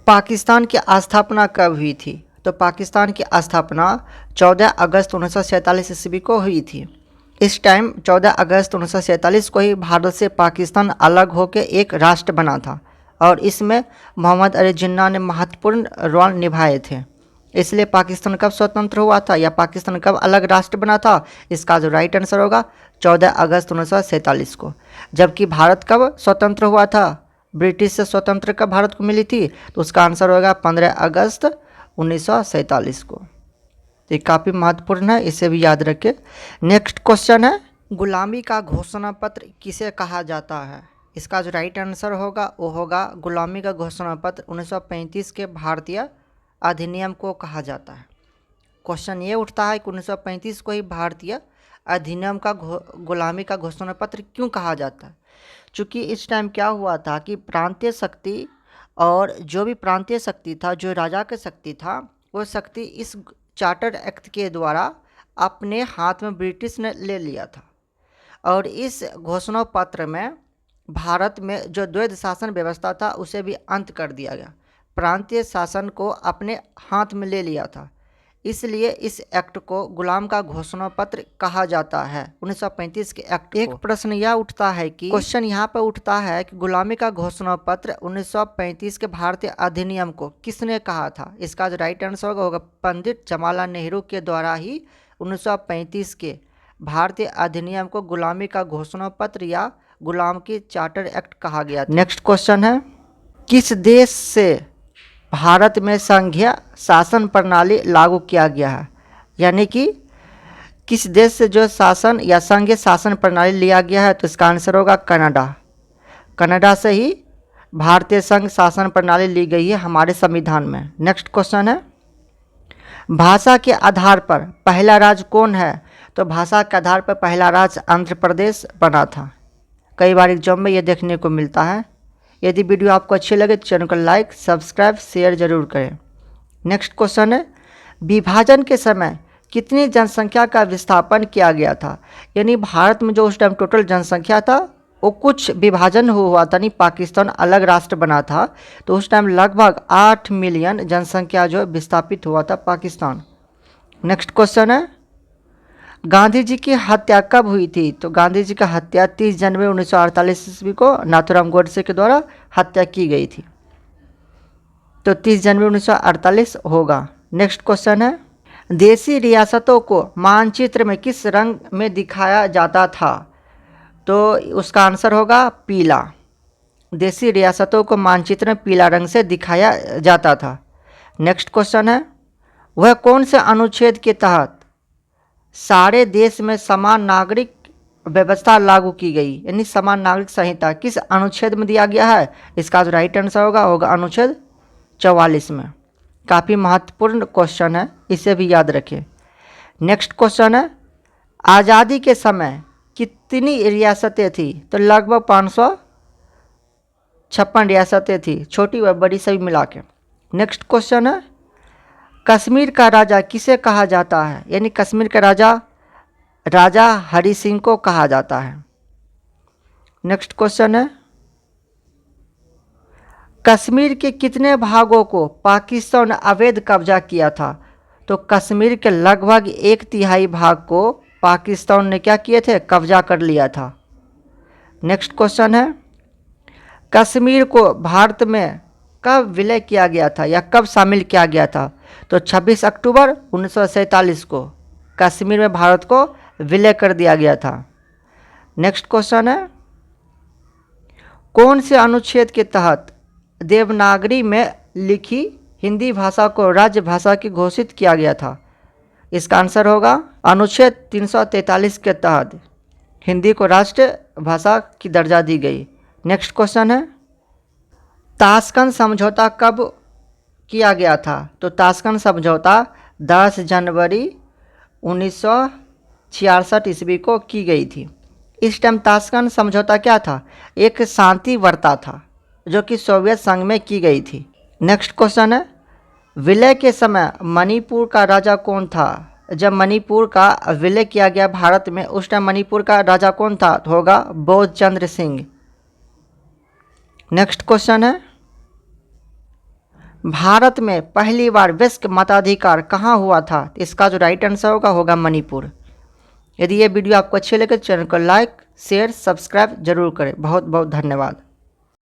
पाकिस्तान की स्थापना कब हुई थी? तो पाकिस्तान की स्थापना 14 अगस्त 1947 ईस्वी को हुई थी। इस टाइम 14 अगस्त 1947 को ही भारत से पाकिस्तान अलग होकर एक राष्ट्र बना था और इसमें मोहम्मद अली जिन्ना ने महत्वपूर्ण रोल निभाए थे। इसलिए पाकिस्तान कब स्वतंत्र हुआ था या पाकिस्तान कब अलग राष्ट्र बना था, इसका जो राइट आंसर होगा 14 अगस्त 1947 को। जबकि भारत कब स्वतंत्र हुआ था, ब्रिटिश से स्वतंत्र कब भारत को मिली थी, तो उसका आंसर होगा 15 अगस्त 1947 को। तो ये काफ़ी महत्वपूर्ण है, इसे भी याद रखें। नेक्स्ट क्वेश्चन है, गुलामी का घोषणा पत्र किसे कहा जाता है? इसका जो राइट आंसर होगा वो होगा गुलामी का घोषणा पत्र 1935 के भारतीय अधिनियम को कहा जाता है। क्वेश्चन ये उठता है कि 1935 को ही भारतीय अधिनियम का गुलामी का घोषणा पत्र क्यों कहा जाता है? चूँकि इस टाइम क्या हुआ था कि प्रांतीय शक्ति और जो भी प्रांतीय शक्ति था, जो राजा का शक्ति था, वो शक्ति इस चार्टर एक्ट के द्वारा अपने हाथ में ब्रिटिश ने ले लिया था। और इस घोषणा पत्र में भारत में जो द्वैध शासन व्यवस्था था उसे भी अंत कर दिया गया, प्रांतीय शासन को अपने हाथ में ले लिया था। इसलिए इस एक्ट को गुलाम का घोषणा पत्र कहा जाता है, 1935 के एक्ट को। एक प्रश्न यह उठता है कि क्वेश्चन यहाँ पर उठता है कि गुलामी का घोषणा पत्र 1935 के भारतीय अधिनियम को किसने कहा था? इसका जो राइट आंसर होगा पंडित जवाहरलाल नेहरू के द्वारा ही 1935 के भारतीय अधिनियम को गुलामी का घोषणा पत्र या गुलाम की चार्टर एक्ट कहा गया था। नेक्स्ट क्वेश्चन है, किस देश से भारत में संघीय शासन प्रणाली लागू किया गया है? यानी कि किस देश से जो शासन या संघीय शासन प्रणाली लिया गया है, तो इसका आंसर होगा कनाडा। कनाडा से ही भारतीय संघ शासन प्रणाली ली गई है हमारे संविधान में। नेक्स्ट क्वेश्चन है, भाषा के आधार पर पहला राज्य कौन है? तो भाषा के आधार पर पहला राज्य आंध्र प्रदेश बना था। कई बार एग्जाम में ये देखने को मिलता है। यदि वीडियो आपको अच्छी लगे तो चैनल को लाइक, सब्सक्राइब, शेयर जरूर करें। नेक्स्ट क्वेश्चन है, विभाजन के समय कितनी जनसंख्या का विस्थापन किया गया था? यानी भारत में जो उस टाइम टोटल जनसंख्या था वो कुछ विभाजन हुआ था, नहीं पाकिस्तान अलग राष्ट्र बना था, तो उस टाइम लगभग 8 मिलियन जनसंख्या जो विस्थापित हुआ था पाकिस्तान। नेक्स्ट क्वेश्चन है, गांधी जी की हत्या कब हुई थी? तो गांधी जी का हत्या 30 जनवरी 1948 ईस्वी को नाथूराम गोडसे के द्वारा हत्या की गई थी, तो 30 जनवरी 1948 होगा। नेक्स्ट क्वेश्चन है, देशी रियासतों को मानचित्र में किस रंग में दिखाया जाता था? तो उसका आंसर होगा पीला। देशी रियासतों को मानचित्र में पीला रंग से दिखाया जाता था। नेक्स्ट क्वेश्चन है, वह कौन से अनुच्छेद के तहत सारे देश में समान नागरिक व्यवस्था लागू की गई? यानी समान नागरिक संहिता किस अनुच्छेद में दिया गया है? इसका जो राइट आंसर होगा अनुच्छेद 44 में। काफ़ी महत्वपूर्ण क्वेश्चन है, इसे भी याद रखें। नेक्स्ट क्वेश्चन है, आज़ादी के समय कितनी रियासतें थी? तो लगभग 556 रियासतें थी, छोटी व बड़ी सभी मिला के। नेक्स्ट क्वेश्चन है, कश्मीर का राजा किसे कहा जाता है? यानी कश्मीर का राजा हरि सिंह को कहा जाता है। नेक्स्ट क्वेश्चन है, कश्मीर के कितने भागों को पाकिस्तान ने अवैध कब्जा किया था? तो कश्मीर के लगभग 1/3 भाग को पाकिस्तान ने क्या किए थे? कब्जा कर लिया था। नेक्स्ट क्वेश्चन है, कश्मीर को भारत में कब विलय किया गया था या कब शामिल किया गया था? तो 26 अक्टूबर 1947 को कश्मीर में भारत को विलय कर दिया गया था। नेक्स्ट क्वेश्चन है, कौन से अनुच्छेद के तहत देवनागरी में लिखी हिंदी भाषा को राज्य भाषा की घोषित किया गया था? इसका आंसर होगा अनुच्छेद 343 के तहत हिंदी को राष्ट्र भाषा की दर्जा दी गई। नेक्स्ट क्वेश्चन है, ताशकंद समझौता कब किया गया था? तो ताशकंद समझौता 10 जनवरी 1966 ईस्वी को की गई थी। इस टाइम ताशकंद समझौता क्या था? एक शांति वार्ता था जो कि सोवियत संघ में की गई थी। नेक्स्ट क्वेश्चन है, विलय के समय मणिपुर का राजा कौन था? जब मणिपुर का विलय किया गया भारत में, उस टाइम मणिपुर का राजा कौन था? तो होगा बोध चंद्र सिंह। नेक्स्ट क्वेश्चन है, भारत में पहली बार वयस्क मताधिकार कहाँ हुआ था? तो इसका जो राइट आंसर होगा मणिपुर। यदि ये वीडियो आपको अच्छी लगे तो चैनल को लाइक शेयर सब्सक्राइब जरूर करें। बहुत बहुत धन्यवाद।